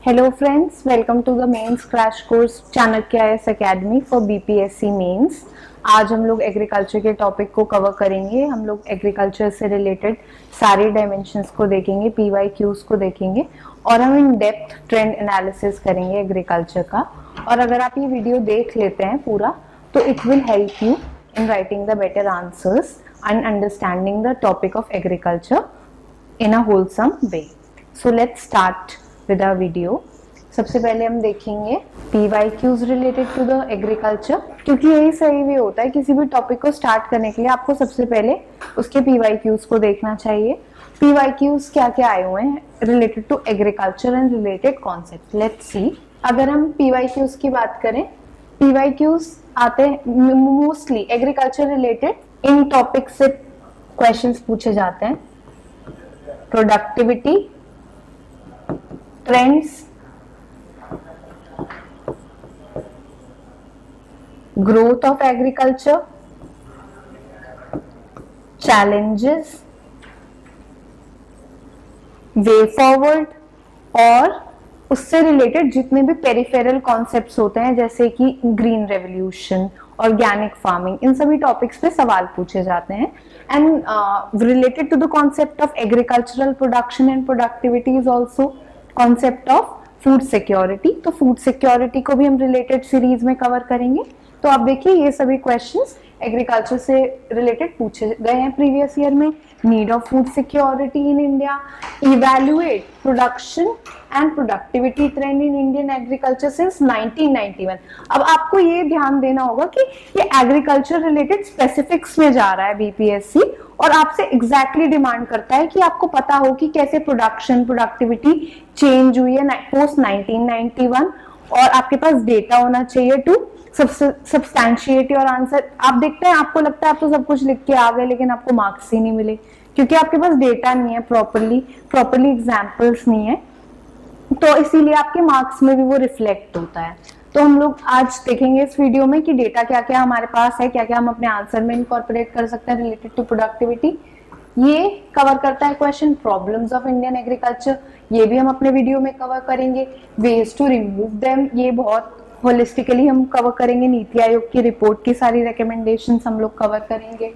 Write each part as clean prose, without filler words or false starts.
Hello friends, welcome to the mains crash course Chanakya IAS academy for BPSC mains. आज हम लोग agriculture के topic को कवर करेंगे। हम लोग एग्रीकल्चर से रिलेटेड सारे डायमेंशंस को देखेंगे, पीवाईक्यूज को देखेंगे और हम इन डेप्थ ट्रेंड एनालिसिस करेंगे एग्रीकल्चर का। और अगर आप ये वीडियो देख लेते हैं पूरा तो it will help you in writing the better answers and understanding the topic of agriculture in a wholesome way. So let's start with our video. सबसे पहले हम देखेंगे PYQs related to the agriculture, क्योंकि यही सही वे होता है किसी भी टॉपिक को स्टार्ट करने के लिए आपको सबसे पहले उसके PYQs को देखना चाहिए। PYQs क्या क्या आए हुए हैं related to agriculture and related concepts. Let's see. अगर हम PYQs की बात करें, PYQs आते हैं मोस्टली एग्रीकल्चर रिलेटेड इन टॉपिक से क्वेश्चंस पूछे जाते हैं। Productivity, trends, growth of agriculture, challenges, way forward और उससे रिलेटेड जितने भी पेरिफेरल कॉन्सेप्ट्स होते हैं जैसे कि ग्रीन रेवोल्यूशन, ऑर्गेनिक फार्मिंग, इन सभी टॉपिक्स पे सवाल पूछे जाते हैं। And related to the concept of agricultural production and productivity is also concept of food security. तो फूड सिक्योरिटी को भी हम रिलेटेड सीरीज में कवर करेंगे। तो आप देखिए ये सभी क्वेश्चंस एग्रीकल्चर से रिलेटेड पूछे गए हैं प्रीवियस ईयर में। Need of food security in India, evaluate production and productivity trend in Indian agriculture since 1991। अब आपको ये ध्यान देना होगा कि ये एग्रीकल्चर रिलेटेड स्पेसिफिक्स में जा रहा है बीपीएससी और आपसे एग्जैक्टली डिमांड करता है कि आपको पता हो कि कैसे प्रोडक्शन प्रोडक्टिविटी चेंज हुई है पोस्ट 1991 और आपके पास डेटा होना चाहिए टू सब्सटैंशिएट योर आंसर। आप देखते हैं आपको लगता है आप तो सब कुछ लिख के आ गए लेकिन आपको मार्क्स ही नहीं मिले क्योंकि आपके पास डेटा नहीं है, प्रॉपरली एग्जाम्पल्स नहीं है, तो इसीलिए आपके मार्क्स में भी वो रिफ्लेक्ट होता है। तो हम लोग आज देखेंगे इस वीडियो में कि डेटा क्या क्या हमारे पास है, क्या क्या हम अपने आंसर में इनकॉर्पोरेट कर सकते हैं रिलेटेड टू प्रोडक्टिविटी। ये कवर करता है question problems of Indian agriculture, ये भी हम अपने वीडियो में कवर करेंगे। वेज टू रिमूव देम, ये बहुत होलिस्टिकली हम कवर करेंगे। नीति आयोग की रिपोर्ट की सारी रिकमेंडेशंस हम लोग कवर करेंगे।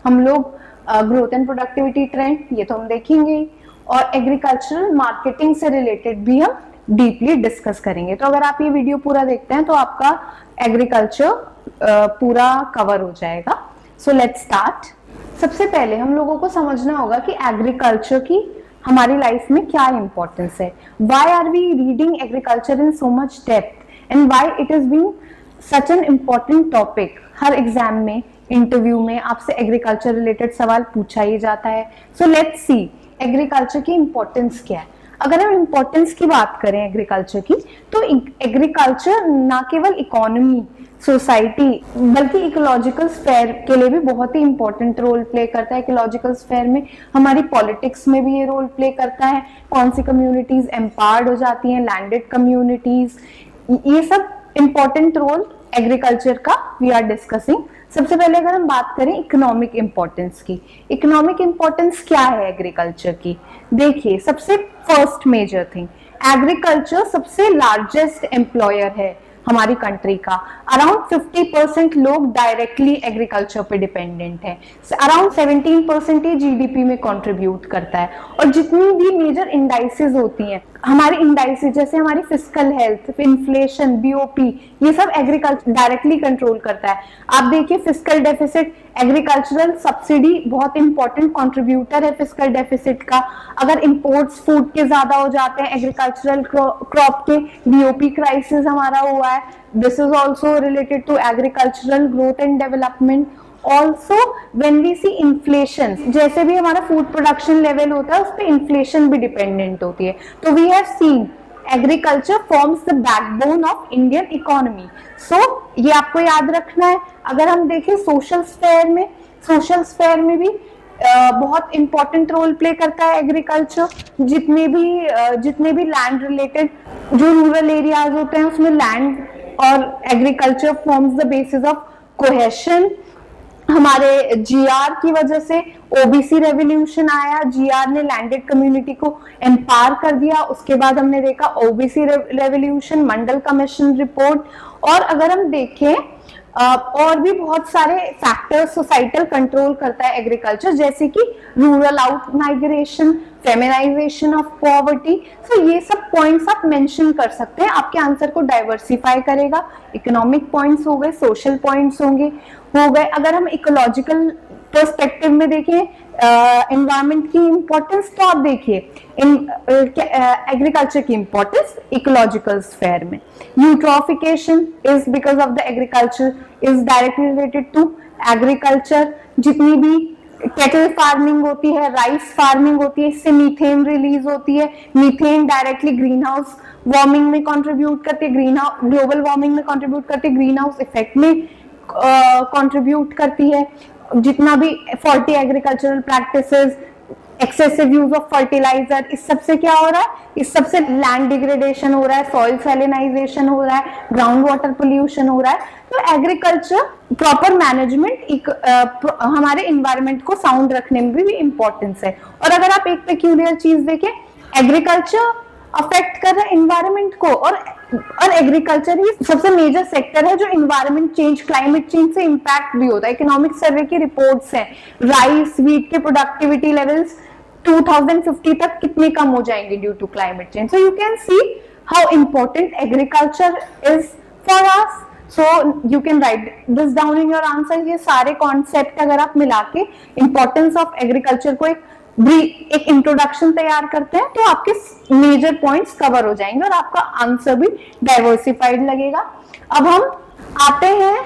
हम लोग ग्रोथ एंड प्रोडक्टिविटी ट्रेंड, ये तो हम देखेंगे, और एग्रीकल्चरल मार्केटिंग से रिलेटेड भी हम डीपली डिस्कस करेंगे। तो अगर आप ये वीडियो पूरा देखते हैं तो आपका एग्रीकल्चर पूरा कवर हो जाएगा। सो लेट्स स्टार्ट। सबसे पहले हम लोगों को समझना होगा कि एग्रीकल्चर की हमारी लाइफ में क्या इंपॉर्टेंस है। Why are we reading agriculture in so much depth and why it is being such an important topic. हर एग्जाम में, इंटरव्यू में आपसे एग्रीकल्चर रिलेटेड सवाल पूछा ही जाता है। सो लेट्स सी एग्रीकल्चर की इंपॉर्टेंस क्या है। अगर हम इंपॉर्टेंस की बात करें एग्रीकल्चर की तो एग्रीकल्चर ना केवल इकोनॉमी, सोसाइटी बल्कि इकोलॉजिकल स्फेयर के लिए भी बहुत ही इंपॉर्टेंट रोल प्ले करता है। इकोलॉजिकल स्फेयर में हमारी पॉलिटिक्स में भी ये रोल प्ले करता है। कौन सी कम्युनिटीज एम्पावर्ड हो जाती हैं, लैंडेड कम्युनिटीज, ये सब इंपॉर्टेंट रोल एग्रीकल्चर का वी आर डिस्कसिंग। सबसे पहले अगर हम बात करें इकोनॉमिक इंपॉर्टेंस की, इकोनॉमिक इंपॉर्टेंस क्या है एग्रीकल्चर की। देखिए सबसे फर्स्ट मेजर थिंग, एग्रीकल्चर सबसे लार्जेस्ट एम्प्लॉयर है हमारी कंट्री का। अराउंड 50% लोग डायरेक्टली एग्रीकल्चर पे डिपेंडेंट है। अराउंड 17% ही जीडीपी में कंट्रीब्यूट करता है। और जितनी भी मेजर इंडाइसेस होती हैं, हमारी इंडाइसेस जैसे हमारी फिस्कल हेल्थ, इन्फ्लेशन, बीओपी, ये सब एग्रीकल्चर डायरेक्टली कंट्रोल करता है। आप देखिए फिस्कल डेफिसिट, एग्रीकल्चरल सब्सिडी बहुत इंपॉर्टेंट कंट्रीब्यूटर है फिस्कल डेफिसिट का। अगर इंपोर्ट्स फूड के ज्यादा हो जाते हैं, एग्रीकल्चरल क्रॉप के, बीओपी क्राइसिस हमारा हुआ है। This is also related to agricultural growth and development. Also when we see inflation, जैसे भी हमारा फूड प्रोडक्शन लेवल होता है उस पर इन्फ्लेशन भी डिपेंडेंट होती है। तो we have seen agriculture forms the backbone of Indian economy. So ये आपको याद रखना है। अगर हम देखें सोशल स्फेयर में भी बहुत इंपॉर्टेंट रोल प्ले करता है एग्रीकल्चर। जितने भी लैंड रिलेटेड जो रूरल एरियाज होते हैं उसमें लैंड और agriculture forms the basis of cohesion. हमारे जीआर की वजह से ओबीसी रेवोल्यूशन आया, जीआर ने लैंडेड कम्युनिटी को एम्पावर कर दिया। उसके बाद हमने देखा ओबीसी रेवोल्यूशन, मंडल कमीशन रिपोर्ट। और अगर हम देखें और भी बहुत सारे फैक्टर्स सोसाइटल कंट्रोल करता है एग्रीकल्चर, जैसे कि rural out migration, feminisation of poverty. So ये सब पॉइंट्स आप मेंशन कर सकते हैं, आपके आंसर को डाइवर्सिफाई करेगा। इकोनॉमिक पॉइंट्स हो गए, सोशल पॉइंट्स होंगे हो गए। अगर हम इकोलॉजिकल पर्सपेक्टिव में देखें एनवायरनमेंट की इंपॉर्टेंस, तो आप देखिए एग्रीकल्चर की इंपॉर्टेंस इकोलॉजिकल स्फेयर में। Eutrophication is because of the agriculture is directly related to agriculture. जितनी भी कैटल फार्मिंग होती है, राइस फार्मिंग होती है, इससे मीथेन रिलीज होती है। Methane directly green house warming में कंट्रीब्यूट करती है, ग्रीन हाउस ग्लोबल वार्मिंग में कंट्रीब्यूट करती है, ग्रीन हाउस इफेक्ट में कंट्रीब्यूट करती है। जितना भी faulty agricultural practices, excessive use of fertiliser, इस सब से क्या हो रहा है, इस सब से लैंड डिग्रेडेशन हो रहा है, सॉइल सैलिनाइजेशन हो रहा है, ग्राउंड वाटर पोल्यूशन हो रहा है। तो एग्रीकल्चर प्रॉपर मैनेजमेंट हमारे इन्वायरमेंट को साउंड रखने में भी इंपॉर्टेंस है। और अगर आप एक पेक्यूलियर चीज देखें, एग्रीकल्चर अफेक्ट कर रहा है इन्वायरमेंट को, और एग्रीकल्चर ही सबसे मेजर सेक्टर है जो इन्वायरमेंट चेंज, क्लाइमेट चेंज से इंपैक्ट भी होता है। इकोनॉमिक सर्वे की रिपोर्ट्स हैं, राइस व्हीट के प्रोडक्टिविटी लेवल्स 2050 तक कितने कम हो जाएंगे due to climate change. So you can see how important agriculture is for us. So you can write this down in your answer. ये सारे कॉन्सेप्ट अगर आप मिला के इंपॉर्टेंस ऑफ एग्रीकल्चर को एक इंट्रोडक्शन तैयार करते हैं, तो आपके मेजर पॉइंट्स कवर हो जाएंगे और आपका आंसर भी डाइवर्सिफाइड लगेगा। अब हम आते हैं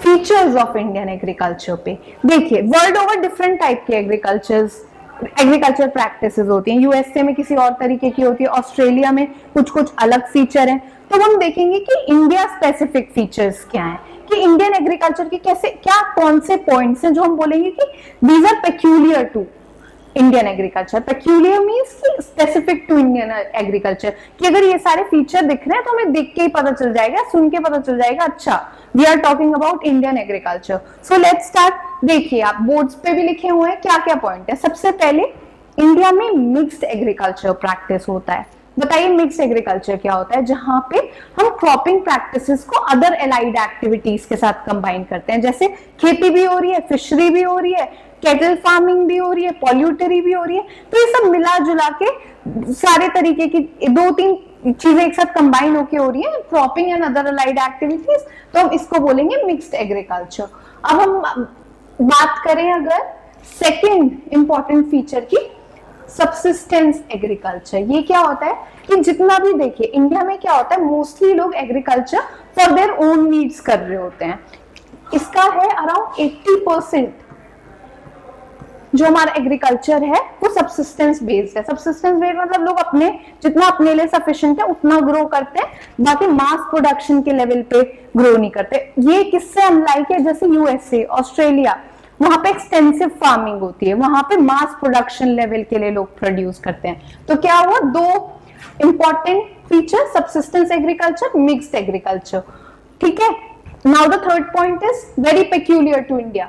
फीचर्स ऑफ इंडियन एग्रीकल्चर पे। देखिए, वर्ल्ड ओवर डिफरेंट टाइप के एग्रीकल्चर प्रैक्टिसेस होती हैं। यूएसए में किसी और तरीके की होती है, ऑस्ट्रेलिया में कुछ कुछ अलग फीचर हैं। तो हम देखेंगे कि इंडिया स्पेसिफिक फीचर्स क्या हैं, कि इंडियन एग्रीकल्चर के कौन से पॉइंट्स हैं जो हम बोलेंगे कि these are peculiar to Indian agriculture. Peculiar means specific to Indian agriculture, कि अगर ये सारे फीचर दिख रहे हैं तो हमें देख के ही पता चल जाएगा, सुन के पता चल जाएगा, अच्छा we are talking about Indian agriculture. So let's start. देखिए, आप बोर्ड्स पे भी लिखे हुए हैं क्या क्या पॉइंट है। सबसे पहले, इंडिया में मिक्स्ड एग्रीकल्चर प्रैक्टिस होता है। बताइए मिक्स्ड एग्रीकल्चर क्या होता है? जहां पे हम क्रॉपिंग प्रैक्टिसेस को अदर एलाइड एक्टिविटीज के साथ कंबाइन करते हैं, जैसे खेती भी हो रही है, फिशरी भी हो रही है, कैटल फार्मिंग भी हो रही है, पॉल्यूटरी भी हो रही है। तो ये सब मिला जुला के सारे तरीके की 2-3 चीजें एक साथ कंबाइन होके हो रही है, cropping and other allied activities, तो हम इसको बोलेंगे मिक्स्ड एग्रीकल्चर। अब हम बात करें अगर सेकेंड इंपॉर्टेंट फीचर की, सबसिस्टेंस एग्रीकल्चर। ये क्या होता है कि जितना भी देखिए इंडिया में क्या होता है, मोस्टली लोग agriculture for their own needs कर रहे होते हैं। इसका है अराउंड 80% जो हमारा एग्रीकल्चर है वो सबसिस्टेंस बेस्ड है। सबसिस्टेंस बेस्ड मतलब लोग जितना अपने लिए सफिशिएंट है उतना ग्रो करते हैं, बाकी मास प्रोडक्शन के लेवल पे ग्रो नहीं करते। ये किससे अनलाइक है, जैसे यूएसए, ऑस्ट्रेलिया, वहां पे एक्सटेंसिव फार्मिंग होती है, वहां पे मास प्रोडक्शन लेवल के लिए लोग प्रोड्यूस करते हैं। तो क्या हुआ, 2 important feature, subsistence agriculture, mixed agriculture. ठीक है, now the third point is very peculiar to India,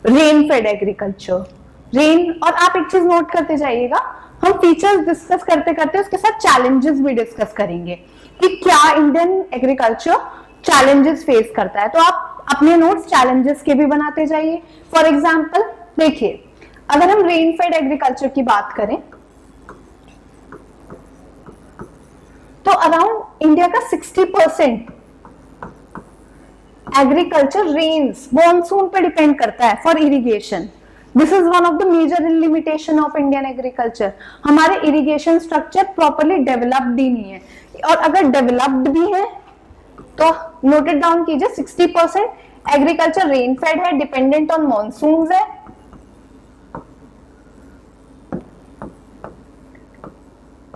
rain fed agriculture. Rain, और आप एक चीज नोट करते जाइएगा, हम फीचर्स डिस्कस करते करते उसके साथ चैलेंजेस भी डिस्कस करेंगे कि क्या इंडियन एग्रीकल्चर चैलेंजेस फेस करता है। तो आप अपने नोट्स चैलेंजेस के भी बनाते जाइए। फॉर एग्जाम्पल देखिए, अगर हम रेन फेड एग्रीकल्चर की बात करें तो अराउंड इंडिया का 60% एग्रीकल्चर रेन्स, मॉनसून पे डिपेंड करता है for irrigation. This is one of the major limitation of Indian agriculture. हमारे इरिगेशन स्ट्रक्चर प्रॉपरली डेवलप्ड ही नहीं है, और अगर डेवलप्ड भी है तो नोटेड डाउन कीजिए, 60% एग्रीकल्चर रेन फेड है, डिपेंडेंट ऑन मॉनसून्स है,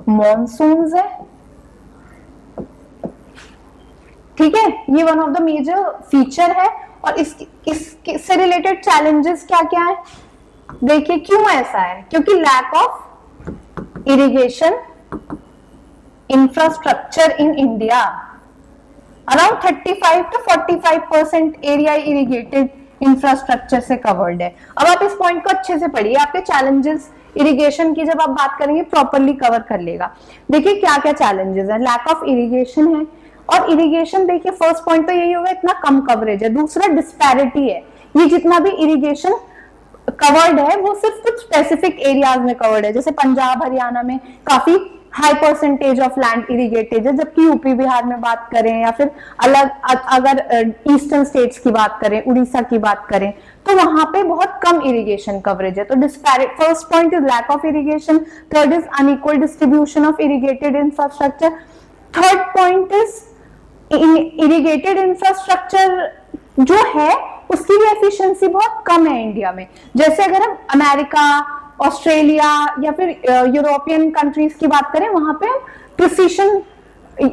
मॉनसून्स है। ठीक है, ये one of the major feature है। और इससे रिलेटेड चैलेंजेस क्या क्या है, देखिए क्यों ऐसा है, क्योंकि lack of irrigation infrastructure in India. Around 35 to 45% area irrigated infrastructure से कवर्ड है। अब आप इस पॉइंट को अच्छे से पढ़िए, आपके चैलेंजेस इरिगेशन की जब आप बात करेंगे प्रॉपरली कवर कर लेगा। देखिए क्या क्या चैलेंजेस है, लैक ऑफ इरिगेशन है, और इरिगेशन देखिए फर्स्ट पॉइंट तो यही होगा इतना कम कवरेज है। दूसरा डिस्पैरिटी है, ये जितना भी इरिगेशन कवर्ड है वो सिर्फ कुछ स्पेसिफिक एरियाज में कवर्ड है, जैसे पंजाब हरियाणा में काफी high percentage of land irrigated है, जबकि यूपी बिहार में बात करें या फिर अलग अगर ईस्टर्न स्टेट्स की बात करें, उड़ीसा की बात करें, तो वहां पे बहुत कम इरिगेशन कवरेज है। तो disparity, first point is lack of irrigation, third is unequal distribution of irrigated infrastructure, third point is irrigated infrastructure जो है उसकी भी एफिशिएंसी बहुत कम है इंडिया में। जैसे अगर हम अमेरिका, ऑस्ट्रेलिया या फिर यूरोपियन कंट्रीज की बात करें, वहां पे हम प्रिसीशन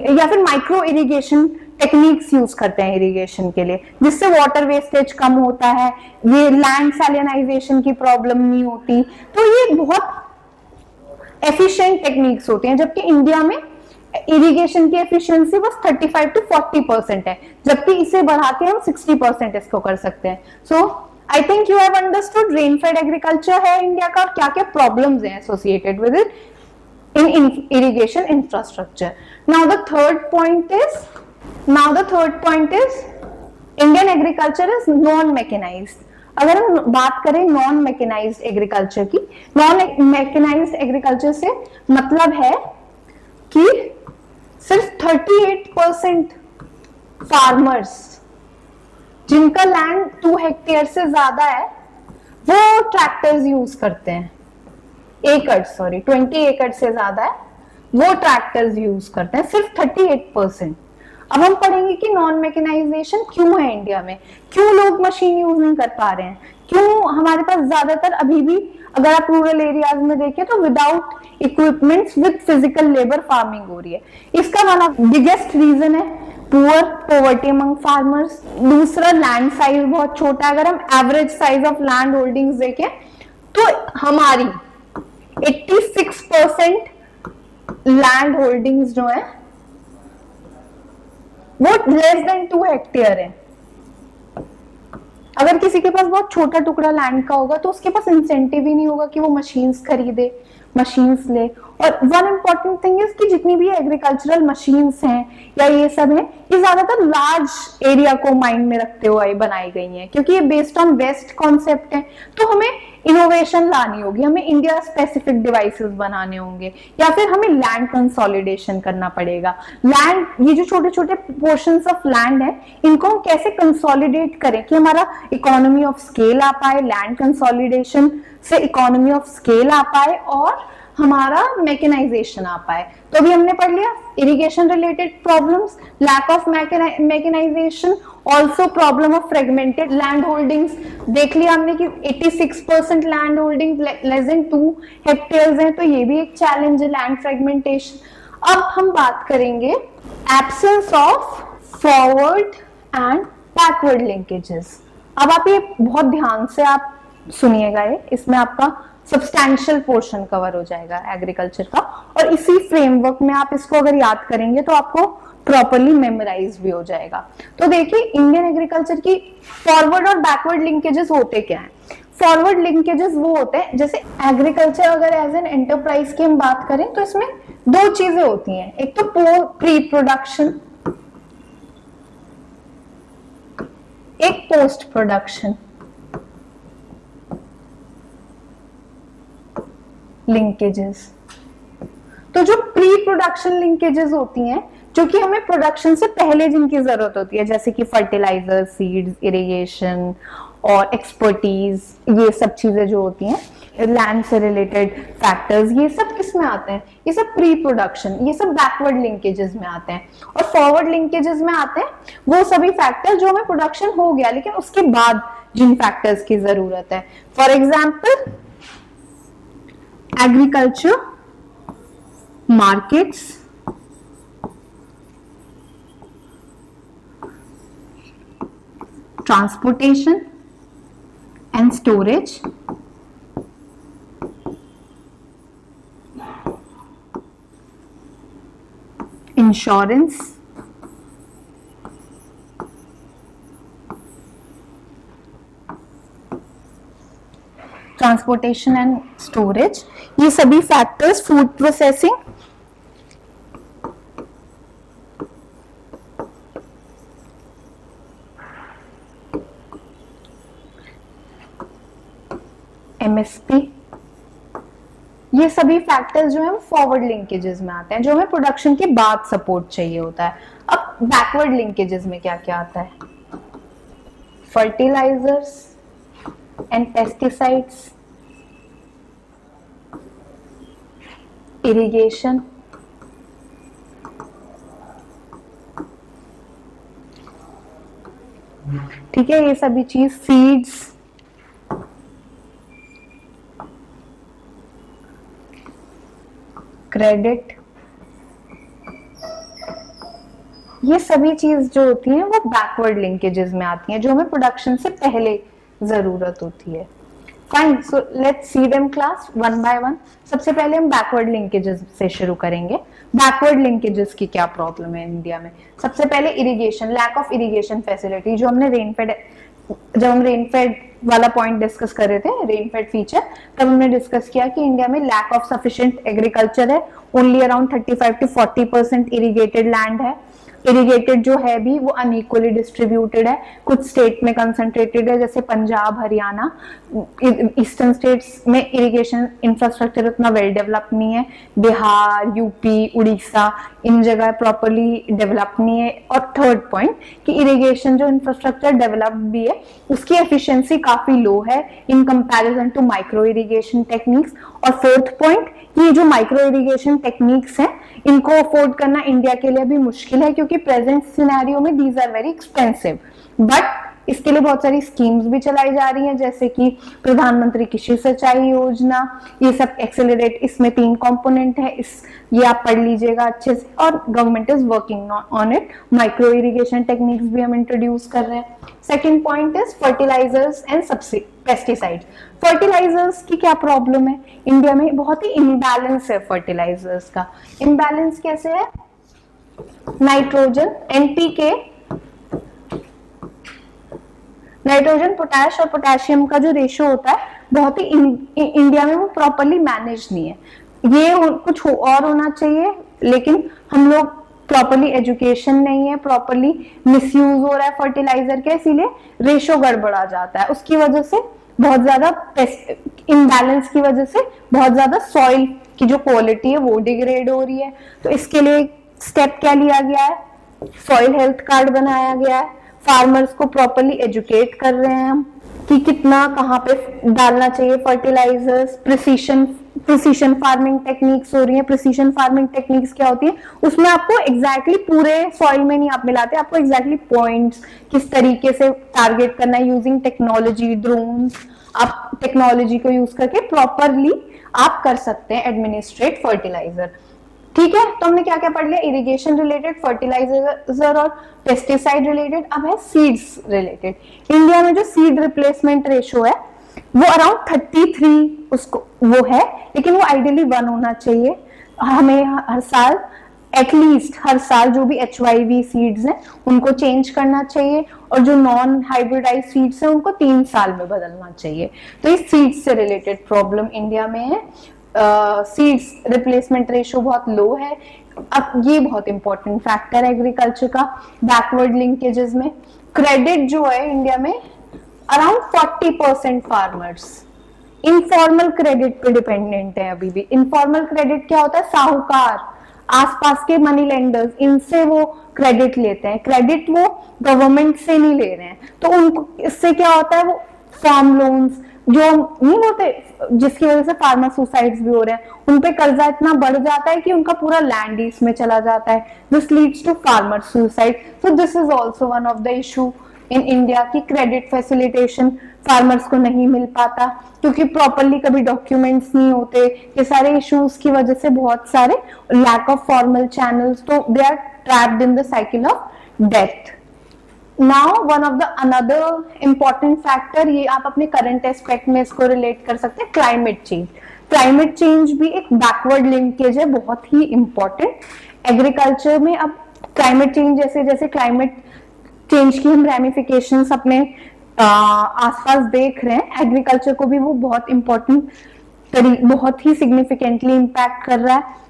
या फिर माइक्रो इरिगेशन टेक्निक्स यूज करते हैं इरिगेशन के लिए, जिससे वाटर वेस्टेज कम होता है, ये लैंड सैलिनाइजेशन की प्रॉब्लम नहीं होती। तो ये बहुत एफिशिएंट टेक्निक्स होती हैं, जबकि इंडिया में इरिगेशन की एफिशिएंसी बस 35 to 40% है, जबकि इसे बढ़ा के हम 60% इसको कर सकते हैं। So I think you have understood rainfed agriculture है इंडिया का, क्या क्या प्रॉब्लम्स हैं associated with it in irrigation infrastructure. Now the third point is Indian agriculture is non-mechanized. अगर हम बात करें नॉन मैकेनाइज्ड एग्रीकल्चर की, नॉन मैकेनाइज्ड एग्रीकल्चर से मतलब है कि सिर्फ 38% फार्मर्स जिनका लैंड 2 हेक्टेयर से ज्यादा है वो ट्रैक्टर्स यूज करते हैं। 20 एकड़ से ज्यादा है वो ट्रैक्टर्स यूज करते हैं, सिर्फ 38%। अब हम पढ़ेंगे कि नॉन मैकेनाइजेशन क्यों है इंडिया में, क्यों लोग मशीन यूज नहीं कर पा रहे हैं, क्यों हमारे पास ज्यादातर अभी भी अगर आप रूरल एरियाज में देखें तो without equipments with physical labour farming हो रही है। इसका वन ऑफ बिगेस्ट रीजन है पुअर पॉवर्टी अमंग फार्मर्स। दूसरा लैंड साइज बहुत छोटा है। अगर हम average size of land holdings देखें तो हमारी 86% लैंड होल्डिंग्स जो है वो लेस देन 2 हेक्टेयर है। अगर किसी के पास बहुत छोटा टुकड़ा लैंड का होगा तो उसके पास इंसेंटिव ही नहीं होगा कि वो मशीन्स खरीदे, मशीन्स ले। और वन इम्पॉर्टेंट थिंग इज कि जितनी भी एग्रीकल्चरल मशीन्स हैं या ये सब है, ये ज्यादातर लार्ज एरिया को माइंड में रखते हुए बनाई गई हैं, क्योंकि ये बेस्ड ऑन वेस्ट कॉन्सेप्ट है। तो हमें इनोवेशन लानी होगी, हमें इंडिया स्पेसिफिक डिवाइसेस बनाने होंगे, या फिर हमें लैंड कंसोलिडेशन करना पड़ेगा। लैंड, ये जो छोटे छोटे पोर्शंस ऑफ लैंड है, इनको हम कैसे कंसोलिडेट करें कि हमारा इकोनॉमी ऑफ स्केल आ पाए, लैंड कंसोलिडेशन से इकोनॉमी ऑफ स्केल आ पाए और हमारा मैकेनाइजेशन आ पाए। तो अभी हमने पढ़ लिया irrigation related problems, lack of mechanisation, also problem of fragmented land holdings. देख लिया हमने कि 86% land holding less than 2 hectares हैं, तो ये भी एक चैलेंज है, लैंड फ्रेगमेंटेशन। अब हम बात करेंगे absence of forward and backward linkages. अब आप ये बहुत ध्यान से आप सुनिएगा, ये इसमें आपका सब्सटैंशियल पोर्शन कवर हो जाएगा एग्रीकल्चर का, और इसी फ्रेमवर्क में आप इसको अगर याद करेंगे तो आपको प्रॉपरली मेमोराइज भी हो जाएगा। तो देखिए इंडियन एग्रीकल्चर की फॉरवर्ड और बैकवर्ड लिंकेजेस होते क्या हैं। फॉरवर्ड लिंकेजेस वो होते हैं, जैसे एग्रीकल्चर अगर एज एन एंटरप्राइज की हम बात करें तो इसमें 2 चीजें होती हैं, एक तो प्री प्रोडक्शन, एक पोस्ट प्रोडक्शन लिंकेजेस। तो जो प्री प्रोडक्शन लिंकेजेस होती हैं, जो कि हमें प्रोडक्शन से पहले जिनकी जरूरत होती है, जैसे कि फर्टिलाइजर, सीड्स, इरिगेशन और एक्सपर्टीज, ये सब चीजें जो होती हैं, लैंड से रिलेटेड फैक्टर्स, ये सब किस में आते हैं, ये सब प्री प्रोडक्शन, ये सब बैकवर्ड लिंकेजेस में आते हैं। और फॉरवर्ड लिंकेजेस में आते हैं वो सभी फैक्टर जो हमें प्रोडक्शन हो गया लेकिन उसके बाद जिन फैक्टर्स की जरूरत है। For example agriculture, markets, transportation and storage, insurance, transportation and storage, ये सभी फैक्टर्स फूड प्रोसेसिंग, एमएसपी, ये सभी फैक्टर्स जो है वो फॉरवर्ड लिंकेजेस में आते हैं, जो हमें प्रोडक्शन के बाद सपोर्ट चाहिए होता है। अब बैकवर्ड लिंकेजेस में क्या क्या आता है? फर्टिलाइजर्स एंड पेस्टिसाइड्स, इरिगेशन, ठीक है, ये सभी चीज, सीड्स, क्रेडिट, ये सभी चीज जो होती हैं वो बैकवर्ड लिंकेजेस में आती हैं, जो हमें प्रोडक्शन से पहले जरूरत होती है। Fine, so let's see them class one by one. सबसे पहले हम बैकवर्ड लिंकेजेस से शुरू करेंगे। बैकवर्ड लिंकेजेस की क्या प्रॉब्लम है इंडिया में? सबसे पहले irrigation, lack of irrigation facility, जो हमने जब हम रेनफेड वाला पॉइंट डिस्कस कर रहे थे, रेनफेड फीचर, तब हमने डिस्कस किया कि इंडिया में लैक ऑफ सफिशिएंट एग्रीकल्चर है, only around 35 to 40% irrigated land है। इरिगेटेड जो है भी वो अनइक्वली डिस्ट्रीब्यूटेड है, कुछ स्टेट में कंसंट्रेटेड है, जैसे पंजाब, हरियाणा, ईस्टर्न स्टेट्स में इरिगेशन इंफ्रास्ट्रक्चर उतना वेल डेवलप नहीं है, बिहार, यूपी, उड़ीसा, इन जगह प्रॉपरली डेवलप नहीं है। और थर्ड पॉइंट कि इरिगेशन जो इंफ्रास्ट्रक्चर डेवलप भी है उसकी एफिशिएंसी काफी लो है in comparison to micro irrigation techniques. और फोर्थ पॉइंट, ये जो माइक्रो इरिगेशन टेक्निक्स हैं इनको अफोर्ड करना इंडिया के लिए भी मुश्किल है, क्योंकि प्रेजेंट सिनेरियो में these are very expensive. But इसके लिए बहुत सारी स्कीम्स भी चलाई जा रही हैं, जैसे कि प्रधानमंत्री कृषि सिंचाई योजना, ये सब एक्सेलरेट, इसमें 3 कंपोनेंट है, ये आप पढ़ लीजिएगा अच्छे से। और government is working on it, micro irrigation techniques भी हम इंट्रोड्यूस कर रहे हैं। Second point is fertilisers and pesticides. Fertilisers की क्या प्रॉब्लम है? इंडिया में बहुत ही इम्बैलेंस है फर्टिलाइजर्स का। इम्बैलेंस कैसे है? नाइट्रोजन, एनपीके, नाइट्रोजन, पोटैश और पोटेशियम का जो रेशियो होता है बहुत ही इंडिया में वो प्रॉपरली मैनेज नहीं है। ये कुछ और होना चाहिए, लेकिन हम लोग प्रॉपरली, एजुकेशन नहीं है, प्रॉपरली मिसयूज हो रहा है फर्टिलाइजर का, इसीलिए रेशियो गड़बड़ा जाता है। उसकी वजह से बहुत ज्यादा इम्बैलेंस की वजह से बहुत ज्यादा सॉइल की जो क्वालिटी है वो डिग्रेड हो रही है। तो इसके लिए स्टेप क्या लिया गया है? सॉइल हेल्थ कार्ड बनाया गया है, फार्मर्स को प्रॉपरली एजुकेट कर रहे हैं हम कि कितना कहाँ पे डालना चाहिए फर्टिलाइजर्स। प्रिसीशन फार्मिंग टेक्निक्स हो रही है। प्रिसीशन फार्मिंग टेक्निक्स क्या होती है? उसमें आपको एग्जैक्टली पूरे सॉइल में नहीं आप मिलाते, आपको एग्जैक्टली पॉइंट्स किस तरीके से टारगेट करना है, यूजिंग टेक्नोलॉजी, ड्रोन्स, आप टेक्नोलॉजी को यूज करके प्रॉपरली आप कर सकते हैं एडमिनिस्ट्रेट फर्टिलाइजर। ठीक है, तो हमने क्या क्या पढ़ लिया? इरिगेशन रिलेटेड, फर्टिलाइजर और पेस्टिसाइड रिलेटेड। अब है सीड्स रिलेटेड। इंडिया में जो सीड रिप्लेसमेंट रेशियो है वो अराउंड 33 उसको वो है, लेकिन वो आइडियली 1 होना चाहिए। हमें हर साल एटलीस्ट हर साल जो भी HYV सीड्स हैं उनको चेंज करना चाहिए, और जो नॉन हाइब्रिडाइज सीड्स हैं उनको 3 साल में बदलना चाहिए। तो इस सीड्स से रिलेटेड प्रॉब्लम इंडिया में है। सीड्स रिप्लेसमेंट रेशियो बहुत लो है। अब ये बहुत इंपॉर्टेंट फैक्टर है एग्रीकल्चर का। बैकवर्ड लिंकेजेस में क्रेडिट जो है इंडिया में अराउंड 40% फार्मर्स इनफॉर्मल क्रेडिट पे डिपेंडेंट है अभी भी। इनफॉर्मल क्रेडिट क्या होता है? साहूकार, आसपास के मनी लेंडर्स, इनसे वो क्रेडिट लेते हैं। क्रेडिट वो गवर्नमेंट से नहीं ले रहे हैं, तो उनको इससे क्या होता है? वो फार्म लोन्स जो नहीं होते, जिसकी वजह से फार्मर सुसाइड्स भी हो रहे हैं, उनपे कर्जा इतना बढ़ जाता है कि उनका पूरा लैंड इसमें चला जाता है। This leads to farmer suicide. So this is also one of the issue in India की क्रेडिट फैसिलिटेशन फार्मर्स को नहीं मिल पाता, क्योंकि प्रॉपरली कभी डॉक्यूमेंट्स नहीं होते। ये सारे इश्यूज की वजह से बहुत सारे लैक ऑफ फॉर्मल चैनल्स, तो they are trapped in the cycle of death. Now one of the another important factor, ये आप अपने करंट एस्पेक्ट में इसको रिलेट कर सकते हैं, क्लाइमेट चेंज। क्लाइमेट चेंज भी एक बैकवर्ड लिंकेज है, बहुत ही इंपॉर्टेंट एग्रीकल्चर में। अब क्लाइमेट चेंज, जैसे जैसे क्लाइमेट चेंज की हम रेमिफिकेशंस अपने आसपास देख रहे हैं, एग्रीकल्चर को भी वो बहुत इंपॉर्टेंट बहुत ही सिग्निफिकेंटली इम्पैक्ट कर रहा है।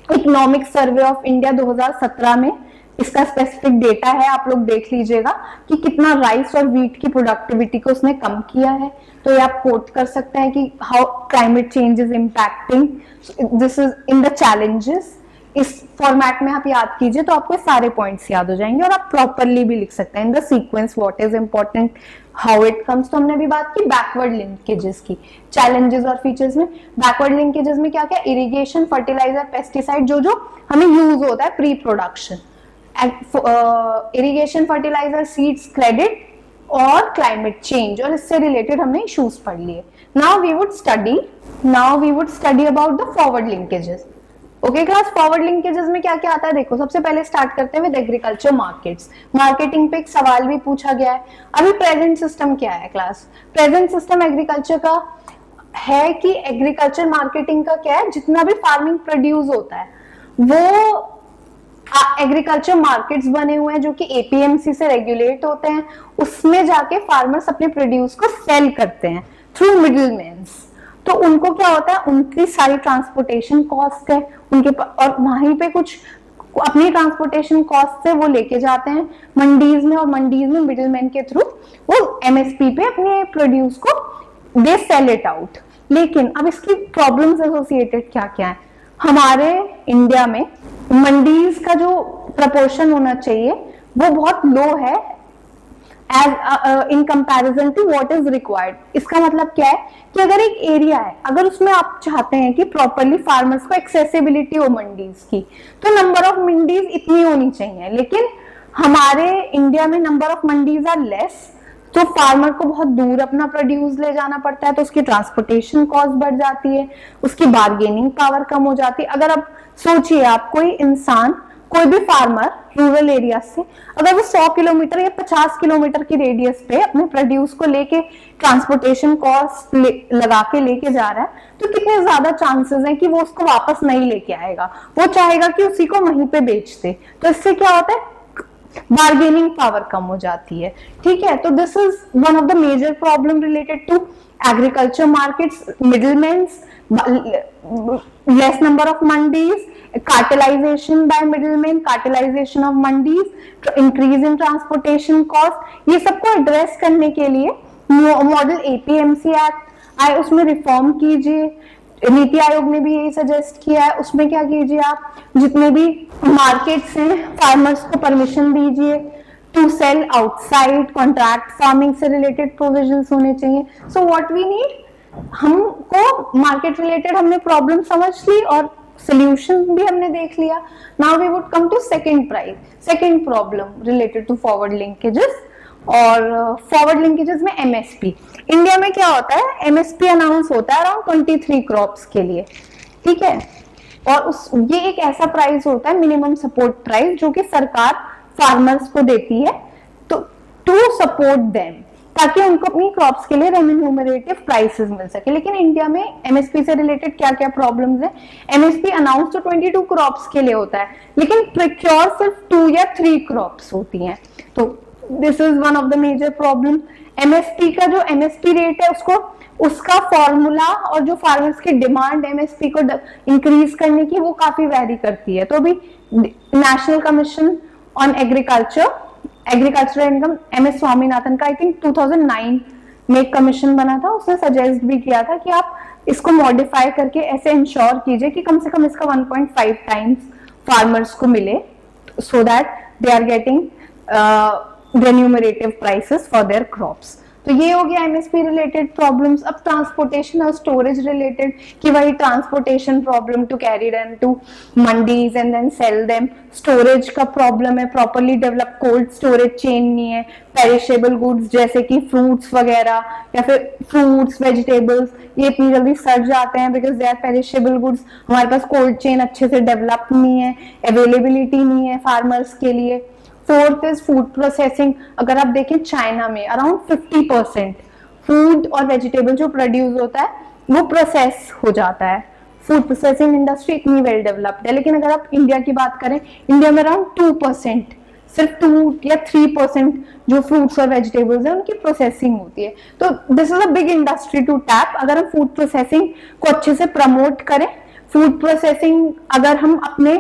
इकोनॉमिक सर्वे ऑफ इंडिया 2017 में इसका स्पेसिफिक डेटा है, आप लोग देख लीजिएगा कि कितना राइस और व्हीट की प्रोडक्टिविटी को उसने कम किया है। तो ये आप कोट कर सकते हैं कि how climate change is impacting, this is in the challenges. इस फॉर्मेट में आप याद कीजिए तो आपको सारे पॉइंट्स याद हो जाएंगे और आप प्रॉपरली भी लिख सकते हैं in the sequence what is important, how it comes. तो हमने भी बात की बैकवर्ड लिंकेजेस की, चैलेंजेस और फीचर्स में। बैकवर्ड लिंकेजेस में क्या क्या, इरिगेशन, फर्टिलाइजर, पेस्टिसाइड, जो हमें यूज होता है pre production, irrigation, fertiliser, seeds, credit और क्लाइमेट चेंज, और इससे रिलेटेड हमने इश्यूज पढ़ लिए। Now we would study about the forward linkages. Okay class, forward linkages में क्या क्या आता है देखो। सबसे पहले स्टार्ट करते हैं विद एग्रीकल्चर मार्केट्स। मार्केटिंग पे एक सवाल भी पूछा गया है। अभी प्रेजेंट सिस्टम क्या है क्लास, प्रेजेंट सिस्टम एग्रीकल्चर का है कि एग्रीकल्चर मार्केटिंग का क्या है, जितना भी फार्मिंग प्रोड्यूस होता है वो एग्रीकल्चर मार्केट्स बने हुए हैं जो कि एपीएमसी से रेगुलेट होते हैं, उसमें जाके फार्मर्स अपने प्रोड्यूस को सेल करते हैं थ्रू मिडिलमैन्स। तो उनको क्या होता है, उनकी सारी ट्रांसपोर्टेशन कॉस्ट है उनके और वहीं पे कुछ अपनी ट्रांसपोर्टेशन कॉस्ट से वो लेके जाते हैं मंडीज में, और मंडीज में मिडिलमैन के थ्रू वो एमएसपी पे अपने प्रोड्यूस को दे सेल इट आउट। लेकिन अब इसकी प्रॉब्लम्स एसोसिएटेड क्या क्या है, हमारे इंडिया में मंडीज का जो प्रपोर्शन होना चाहिए वो बहुत लो है as in comparison to what is required. इसका मतलब क्या है कि अगर एक एरिया है, अगर उसमें आप चाहते हैं कि प्रॉपरली फार्मर्स को एक्सेसिबिलिटी हो मंडीज की, तो नंबर ऑफ मंडीज इतनी होनी चाहिए, लेकिन हमारे इंडिया में number of mandis are less, तो फार्मर को बहुत दूर अपना प्रोड्यूस ले जाना पड़ता है, तो उसकी ट्रांसपोर्टेशन कॉस्ट बढ़ जाती है, उसकी बार्गेनिंग पावर कम हो जाती है। अगर आप सोचिए, आप कोई इंसान, कोई भी फार्मर रूरल एरिया से अगर वो 100 किलोमीटर या 50 किलोमीटर की रेडियस पे अपने प्रोड्यूस को लेके ट्रांसपोर्टेशन कॉस्ट लगा के लेके जा रहा है, तो कितने ज्यादा चांसेस हैं कि वो उसको वापस नहीं लेके आएगा, वो चाहेगा कि उसी को वहीं पे बेच दे। तो इससे क्या होता है, बार्गेनिंग पावर कम हो जाती है। ठीक है, तो this is one of the major problem related to agriculture markets, middlemans, less number of mandis, cartelization by middlemen, cartelization of mandis, increase in transportation cost, ये सबको एड्रेस करने के लिए मॉडल एपीएमसी एक्ट आए, उसमें रिफॉर्म कीजिए। नीति आयोग ने भी यही सजेस्ट किया है, उसमें क्या कीजिए, आप जितने भी मार्केट्स हैं फार्मर्स को परमिशन दीजिए to sell outside, contract farming से रिलेटेड प्रोविजंस होने चाहिए। सो व्हाट वी नीड, हमको मार्केट रिलेटेड हमने प्रॉब्लम समझ ली और सोल्यूशन भी हमने देख लिया। Now we would come to second problem related to forward linkages. और फॉरवर्ड लिंकेजेस में एमएसपी, इंडिया में क्या होता है, एमएसपी अनाउंस होता है अराउंड 23 क्रॉप्स के लिए। ठीक है, और ये एक ऐसा प्राइस होता है, मिनिमम सपोर्ट प्राइस, जो कि सरकार फार्मर्स को देती है तो टू सपोर्ट देम, ताकि उनको अपनी क्रॉप्स के लिए रेम्यूनरेटिव प्राइसेस मिल सके। लेकिन इंडिया में एमएसपी से रिलेटेड क्या क्या प्रॉब्लम्स है, एमएसपी अनाउंस तो 22 क्रॉप्स के लिए होता है, लेकिन प्रोक्योर सिर्फ 2 या 3 क्रॉप्स होती हैं। तो this is one of the major problem. MSP का जो एमएसपी रेट है उसका फॉर्मूला और जो फार्मर्स की डिमांड एमएसपी को इंक्रीज करने की, वो काफी वेरी करती है। तो अभी national commission on agriculture income, MS Swaminathan का आई थिंक 2009 में एक कमीशन बना था, उसने सजेस्ट भी किया था कि आप इसको मॉडिफाई करके ऐसे इंश्योर कीजिए कि कम से कम इसका 1.5 टाइम्स फार्मर्स को मिले, so that they are getting remunerative prices for their crops. तो ये हो गया एमएसपी रिलेटेड प्रॉब्लम्स। अब ट्रांसपोर्टेशन और स्टोरेज रिलेटेड, कि वही transportation problem to carry them to mandis and then sell them. Storage का प्रॉब्लम है, properly develop cold storage chain नहीं है। पेरिशेबल गुड्स जैसे कि फ्रूट्स वगैरह या फिर फ्रूट्स वेजिटेबल्स, ये इतनी जल्दी सड़ जाते हैं because they are perishable goods. हमारे पास कोल्ड चेन अच्छे से डेवलप नहीं है, अवेलेबिलिटी नहीं है फार्मर्स के लिए। Fourth is food processing. अगर आप देखें चाइना में अराउंड 50% फूड और वेजिटेबल जो प्रोड्यूस होता है वो प्रोसेस हो जाता है। फूड प्रोसेसिंग इंडस्ट्री इतनी वेल डेवलप्ड है, लेकिन अगर आप इंडिया की बात करें, इंडिया में अराउंड 2% सिर्फ 2 या 3% जो फ्रूट्स और वेजिटेबल्स है उनकी प्रोसेसिंग होती है। तो this is a big industry to tap. अगर हम फूड प्रोसेसिंग को अच्छे से प्रमोट करें, फूड प्रोसेसिंग अगर हम अपने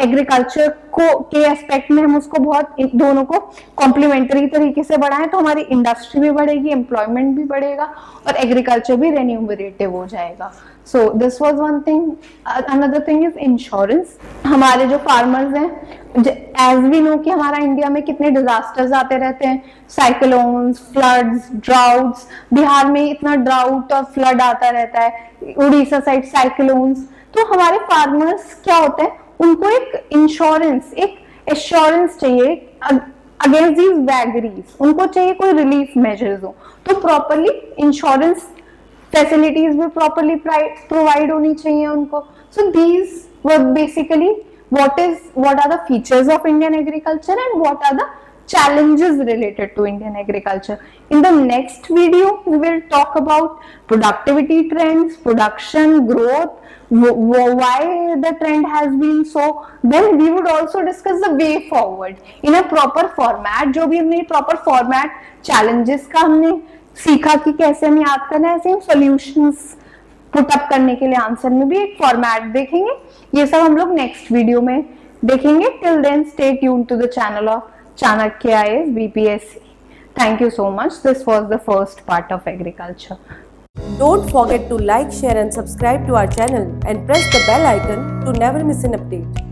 एग्रीकल्चर को के एस्पेक्ट में हम उसको बहुत दोनों को कॉम्प्लीमेंट्री तरीके से बढ़ाएं तो हमारी इंडस्ट्री भी बढ़ेगी, एम्प्लॉयमेंट भी बढ़ेगा और एग्रीकल्चर भी रेन्यूमरेटिव हो जाएगा। So this was one thing. Another thing is insurance. हमारे जो फार्मर्स हैं, एज वी नो कि हमारा इंडिया में कितने डिजास्टर्स आते रहते हैं, साइक्लोन्स, फ्लड्स, ड्राउट्स। बिहार में इतना ड्राउट और फ्लड आता रहता है, उड़ीसा साइड साइक्लोन्स। तो हमारे फार्मर्स क्या होते हैं, उनको एक इंश्योरेंस, एक एश्योरेंस चाहिए अगेंस्ट दीज वैगरीज। उनको चाहिए कोई रिलीफ मेजर्स हो, तो प्रॉपरली इंश्योरेंस फैसिलिटीज भी प्रॉपरली प्रोवाइड होनी चाहिए उनको। So these were basically what are the features of Indian agriculture and what are the challenges related to Indian agriculture. In the next video we will talk about productivity trends, production growth, why the trend has been so. Then we would also discuss the way forward in a proper format. जो भी हमने proper format challenges का हमने सीखा कि कैसे हम याद करना है, ऐसे हम solutions पुटअप करने के लिए आंसर में भी एक फॉर्मेट देखेंगे। ये सब हम लोग नेक्स्ट वीडियो में देखेंगे। Till then stay tuned to the channel of Chanakya IAS BPSC। Thank you so much. This was the first part of agriculture. Don't forget to like, share and subscribe to our channel and press the bell icon to never miss an update.